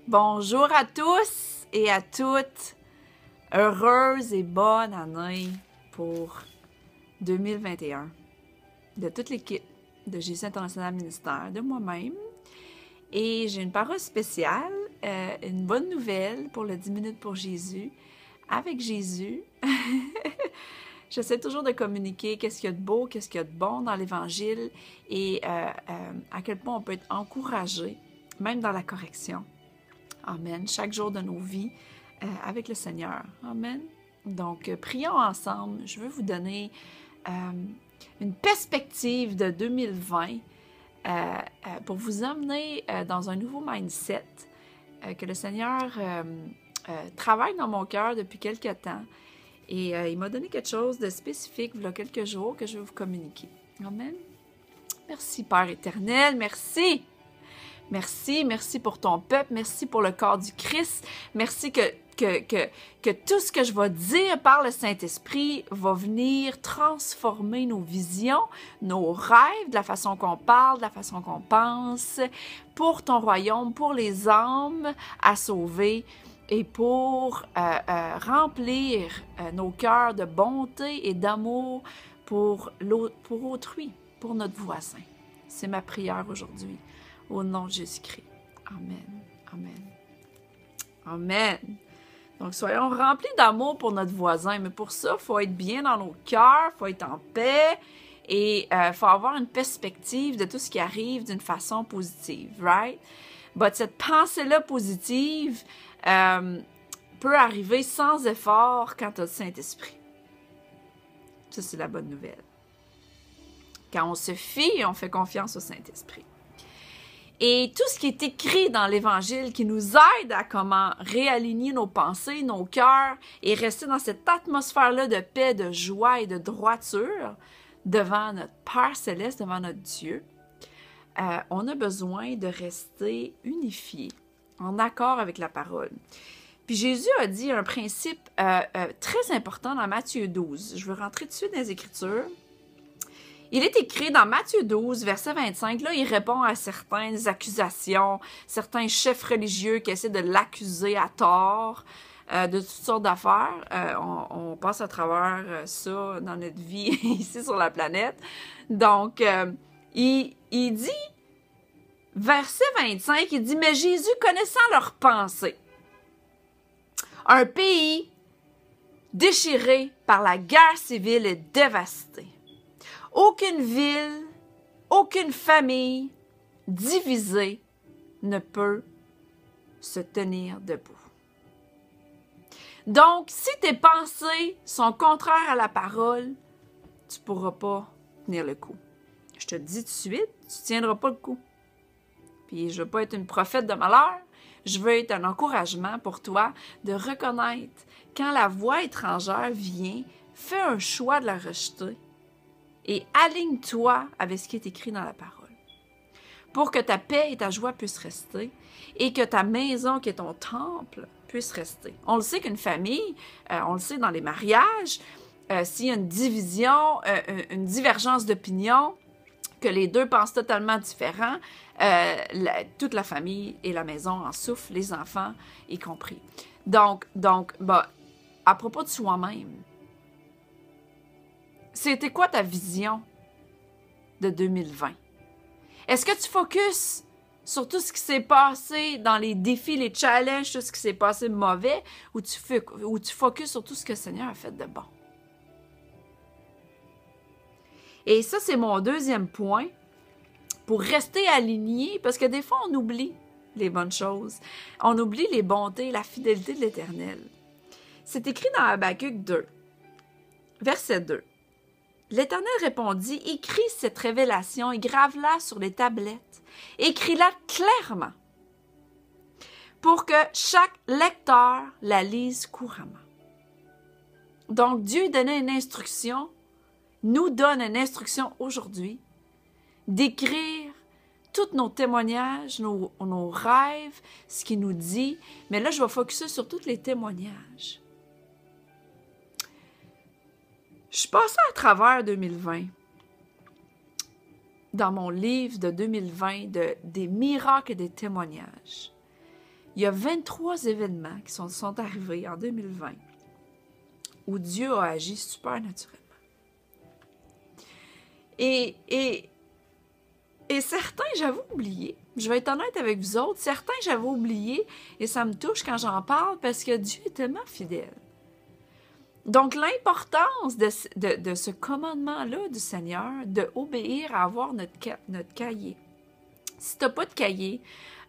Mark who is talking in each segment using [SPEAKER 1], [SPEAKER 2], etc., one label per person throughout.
[SPEAKER 1] Bonjour à tous et à toutes. Heureuse et bonne année pour 2021. De toute l'équipe de Jésus International Ministère, de moi-même. Et j'ai une parole spéciale, une bonne nouvelle pour le 10 minutes pour Jésus. Avec Jésus, j'essaie toujours de communiquer qu'est-ce qu'il y a de beau, qu'est-ce qu'il y a de bon dans l'Évangile et à quel point on peut être encouragé, même dans la correction. Amen. Chaque jour de nos vies avec le Seigneur. Amen. Donc, prions ensemble. Je veux vous donner une perspective de 2020 pour vous emmener dans un nouveau mindset que le Seigneur travaille dans mon cœur depuis quelque temps. Et il m'a donné quelque chose de spécifique il y a quelques jours que je vais vous communiquer. Amen. Merci, Père éternel. Merci. Merci pour ton peuple, merci pour le corps du Christ, merci que tout ce que je vais dire par le Saint-Esprit va venir transformer nos visions, nos rêves, de la façon qu'on parle, de la façon qu'on pense, pour ton royaume, pour les âmes à sauver et pour remplir nos cœurs de bonté et d'amour pour autrui, pour notre voisin. C'est ma prière aujourd'hui. Au nom de Jésus-Christ. Amen. Amen. Amen. Donc, soyons remplis d'amour pour notre voisin. Mais pour ça, il faut être bien dans nos cœurs, il faut être en paix et il faut avoir une perspective de tout ce qui arrive d'une façon positive, right? But cette pensée-là positive peut arriver sans effort quand tu as le Saint-Esprit. Ça, c'est la bonne nouvelle. Quand on se fie, on fait confiance au Saint-Esprit. Et tout ce qui est écrit dans l'Évangile qui nous aide à comment réaligner nos pensées, nos cœurs et rester dans cette atmosphère-là de paix, de joie et de droiture devant notre Père Céleste, devant notre Dieu, on a besoin de rester unifiés, en accord avec la parole. Puis Jésus a dit un principe très important dans Matthieu 12. Je veux rentrer tout de suite dans les Écritures. Il est écrit dans Matthieu 12, verset 25, là, il répond à certaines accusations, certains chefs religieux qui essaient de l'accuser à tort de toutes sortes d'affaires. On passe à travers ça dans notre vie ici sur la planète. Donc, il dit, verset 25, il dit, « Mais Jésus, connaissant leurs pensées, un pays déchiré par la guerre civile est dévasté. Aucune ville, aucune famille divisée ne peut se tenir debout. » Donc, si tes pensées sont contraires à la parole, tu ne pourras pas tenir le coup. Je te le dis tout de suite, tu ne tiendras pas le coup. Puis, je ne veux pas être une prophète de malheur, je veux être un encouragement pour toi de reconnaître quand la voix étrangère vient, fais un choix de la rejeter. Et aligne-toi avec ce qui est écrit dans la parole pour que ta paix et ta joie puissent rester et que ta maison, qui est ton temple, puisse rester. On le sait qu'une famille, on le sait dans les mariages, s'il y a une division, une divergence d'opinion, que les deux pensent totalement différent, toute la famille et la maison en souffrent, les enfants y compris. Donc, à propos de soi-même, c'était quoi ta vision de 2020? Est-ce que tu focuses sur tout ce qui s'est passé dans les défis, les challenges, tout ce qui s'est passé de mauvais, ou tu focuses sur tout ce que le Seigneur a fait de bon? Et ça, c'est mon deuxième point pour rester aligné, parce que des fois, on oublie les bonnes choses. On oublie les bontés, la fidélité de l'Éternel. C'est écrit dans Habakkuk 2, verset 2. L'Éternel répondit, « Écris cette révélation et grave-la sur les tablettes. Écris-la clairement pour que chaque lecteur la lise couramment. » Donc, Dieu donnait une instruction, nous donne une instruction aujourd'hui d'écrire tous nos témoignages, nos rêves, ce qu'il nous dit. Mais là, je vais focusser sur tous les témoignages. Je suis passée à travers 2020, dans mon livre de 2020, des miracles et des témoignages. il y a 23 événements qui sont arrivés en 2020 où Dieu a agi super naturellement. Et certains, j'avais oublié. Je vais être honnête avec vous autres. Certains, j'avais oublié et ça me touche quand j'en parle parce que Dieu est tellement fidèle. Donc, l'importance de ce commandement-là du Seigneur, d'obéir à avoir notre cahier. Si tu n'as pas de cahier,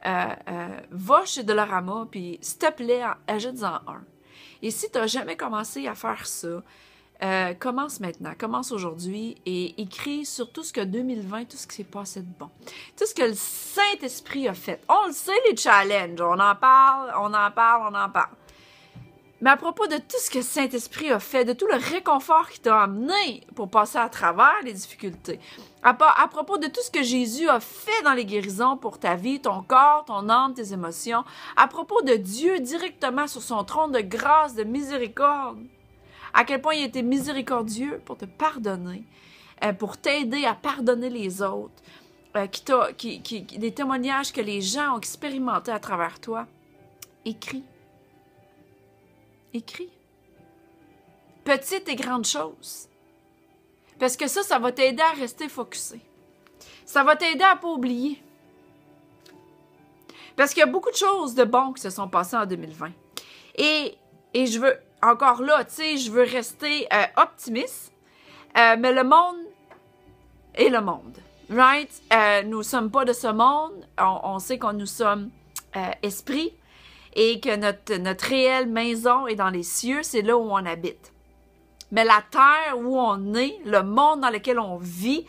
[SPEAKER 1] va chez Dollarama, puis s'il te plaît, ajoute-en un. Et si tu n'as jamais commencé à faire ça, commence maintenant, commence aujourd'hui et écris sur tout ce que 2020, tout ce qui s'est passé de bon. Tout ce que le Saint-Esprit a fait. On le sait, les challenges, on en parle. Mais à propos de tout ce que le Saint-Esprit a fait, de tout le réconfort qu'il t'a amené pour passer à travers les difficultés, à propos de tout ce que Jésus a fait dans les guérisons pour ta vie, ton corps, ton âme, tes émotions, à propos de Dieu directement sur son trône de grâce, de miséricorde, à quel point il a été miséricordieux pour te pardonner, pour t'aider à pardonner les autres, des témoignages que les gens ont expérimentés à travers toi. Écris. Écris. Petites et grandes choses. Parce que ça va t'aider à rester focusé. Ça va t'aider à ne pas oublier. Parce qu'il y a beaucoup de choses de bon qui se sont passées en 2020. Et je veux, encore là, tu sais, je veux rester optimiste, mais le monde est le monde. Right? Nous ne sommes pas de ce monde. On sait que nous sommes esprits. Et que notre réelle maison est dans les cieux, c'est là où on habite. Mais la terre où on est, le monde dans lequel on vit,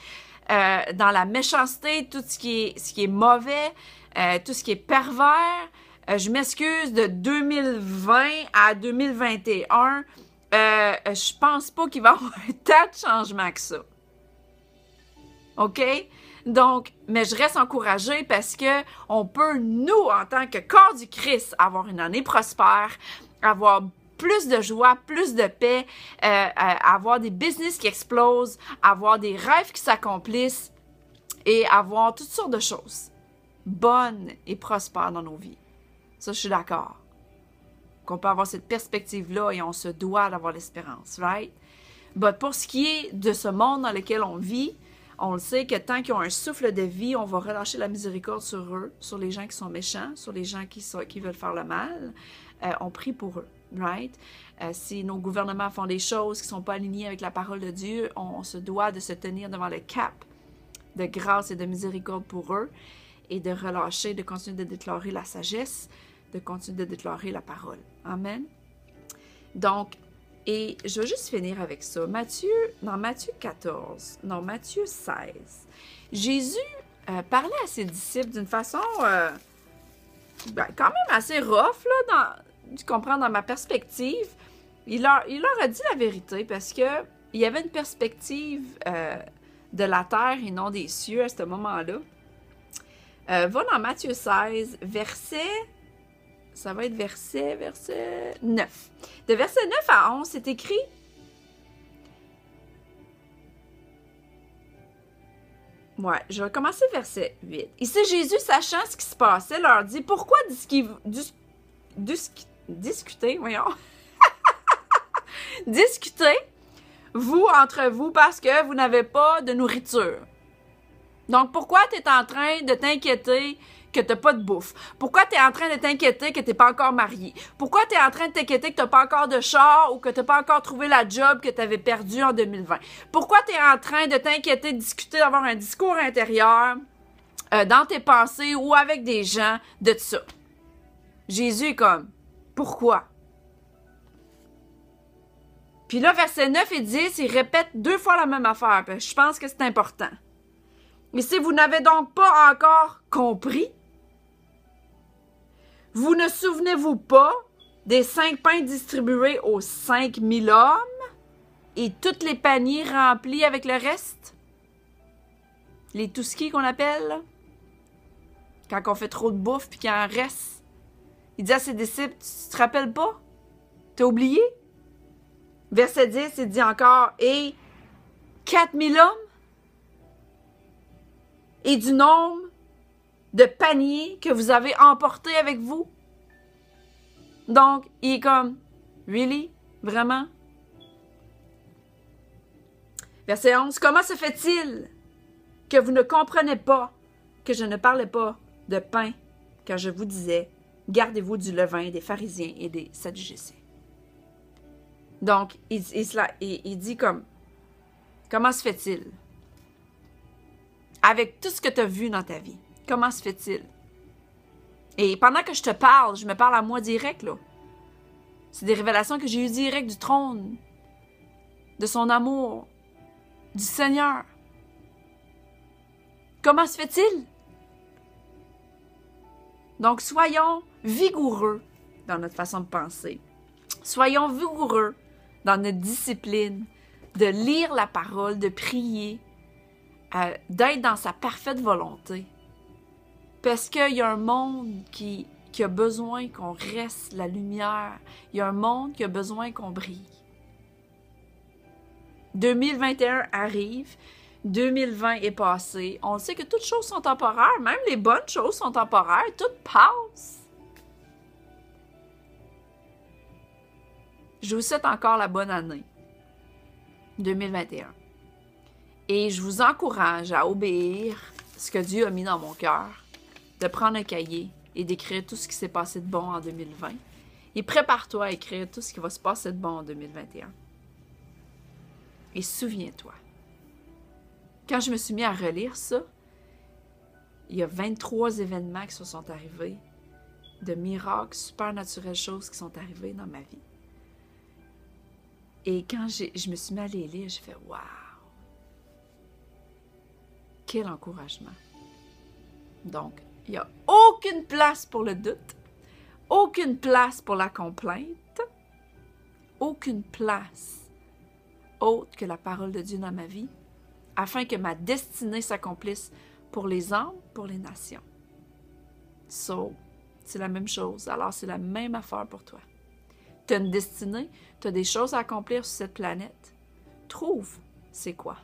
[SPEAKER 1] dans la méchanceté, tout ce qui est mauvais, tout ce qui est pervers, je m'excuse, de 2020 à 2021, je pense pas qu'il va y avoir tant de changements que ça. OK? Donc, mais je reste encouragée parce que on peut, nous, en tant que corps du Christ, avoir une année prospère, avoir plus de joie, plus de paix, avoir des business qui explosent, avoir des rêves qui s'accomplissent et avoir toutes sortes de choses bonnes et prospères dans nos vies. Ça, je suis d'accord. Qu'on peut avoir cette perspective-là et on se doit d'avoir l'espérance, right? But pour ce qui est de ce monde dans lequel on vit, on le sait que tant qu'ils ont un souffle de vie, on va relâcher la miséricorde sur eux, sur les gens qui sont méchants, sur les gens qui veulent faire le mal. On prie pour eux, right? Si nos gouvernements font des choses qui ne sont pas alignées avec la parole de Dieu, on se doit de se tenir devant le cap de grâce et de miséricorde pour eux et de relâcher, de continuer de déclarer la sagesse, de continuer de déclarer la parole. Amen. Donc, et je vais juste finir avec ça. Dans Matthieu 16, Jésus parlait à ses disciples d'une façon quand même assez rough, là, tu comprends, dans ma perspective. Il leur a dit la vérité parce que il y avait une perspective de la terre et non des cieux à ce moment-là. Va dans Matthieu 16, ça va être verset 9. De verset 9 à 11, c'est écrit: ouais, je vais commencer verset 8. Ici, Jésus, sachant ce qui se passait, leur dit: pourquoi discutez, voyons. Discutez, vous, entre vous, parce que vous n'avez pas de nourriture. Donc, pourquoi tu es en train de t'inquiéter que tu n'as pas de bouffe? Pourquoi tu es en train de t'inquiéter que tu n'es pas encore marié? Pourquoi tu es en train de t'inquiéter que tu n'as pas encore de char ou que tu n'as pas encore trouvé la job que tu avais perdue en 2020? Pourquoi tu es en train de t'inquiéter, de discuter, d'avoir un discours intérieur dans tes pensées ou avec des gens de ça? Jésus est comme: pourquoi? Puis là, verset 9 et 10, il répète 2 fois la même affaire. Je pense que c'est important. Mais si vous n'avez donc pas encore compris, vous ne souvenez-vous pas des 5 pains distribués aux 5000 hommes et tous les paniers remplis avec le reste? Les touskis qu'on appelle, là. Quand on fait trop de bouffe puis qu'il en reste. Il dit à ses disciples: tu te rappelles pas? T'as oublié? Verset 10, il dit encore: et 4000 hommes? Et du nombre de paniers que vous avez emportés avec vous? Donc, il est comme, really? Vraiment? Verset 11, comment se fait-il que vous ne comprenez pas que je ne parlais pas de pain quand je vous disais, gardez-vous du levain des pharisiens et des sadducéens? Donc, il dit comme, comment se fait-il? Avec tout ce que tu as vu dans ta vie, comment se fait-il? Et pendant que je te parle, je me parle à moi direct, là. C'est des révélations que j'ai eues direct du trône, de son amour, du Seigneur. Comment se fait-il? Donc, soyons vigoureux dans notre façon de penser. Soyons vigoureux dans notre discipline, de lire la parole, de prier, d'être dans sa parfaite volonté. Parce qu'il y a un monde qui a besoin qu'on reste la lumière. Il y a un monde qui a besoin qu'on brille. 2021 arrive, 2020 est passé. On sait que toutes choses sont temporaires, même les bonnes choses sont temporaires, tout passe. Je vous souhaite encore la bonne année 2021. Et je vous encourage à obéir ce que Dieu a mis dans mon cœur, de prendre un cahier et d'écrire tout ce qui s'est passé de bon en 2020. Et prépare-toi à écrire tout ce qui va se passer de bon en 2021. Et souviens-toi, quand je me suis mis à relire ça, il y a 23 événements qui se sont arrivés, de miracles, supernaturelles choses qui sont arrivées dans ma vie. Et quand je me suis mis à les lire, j'ai fait « Wow! » Quel encouragement! Donc, il n'y a aucune place pour le doute, aucune place pour la complainte, aucune place autre que la parole de Dieu dans ma vie, afin que ma destinée s'accomplisse pour les hommes, pour les nations. So, c'est la même chose. Alors, c'est la même affaire pour toi. Tu as une destinée, tu as des choses à accomplir sur cette planète. Trouve c'est quoi.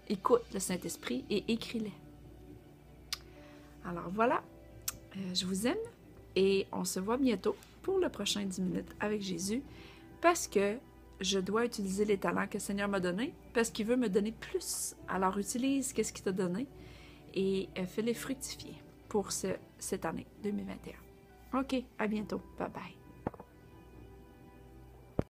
[SPEAKER 1] Écoute le Saint-Esprit et écris-les. Alors voilà, je vous aime et on se voit bientôt pour le prochain 10 minutes avec Jésus parce que je dois utiliser les talents que le Seigneur m'a donnés parce qu'il veut me donner plus. Alors utilise ce qu'il t'a donné et fais-les fructifier pour cette année 2021. OK, à bientôt. Bye bye.